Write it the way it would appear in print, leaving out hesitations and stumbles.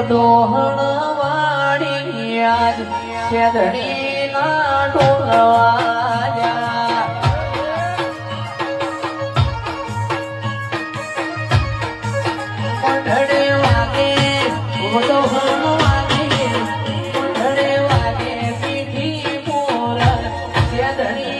ડોહણ વાળી યાદ શેરડી ના ડોલવાજા મંડળે વાગે ડોહણ વાગે મંડળે વાગે પીઠી મોર શેરડી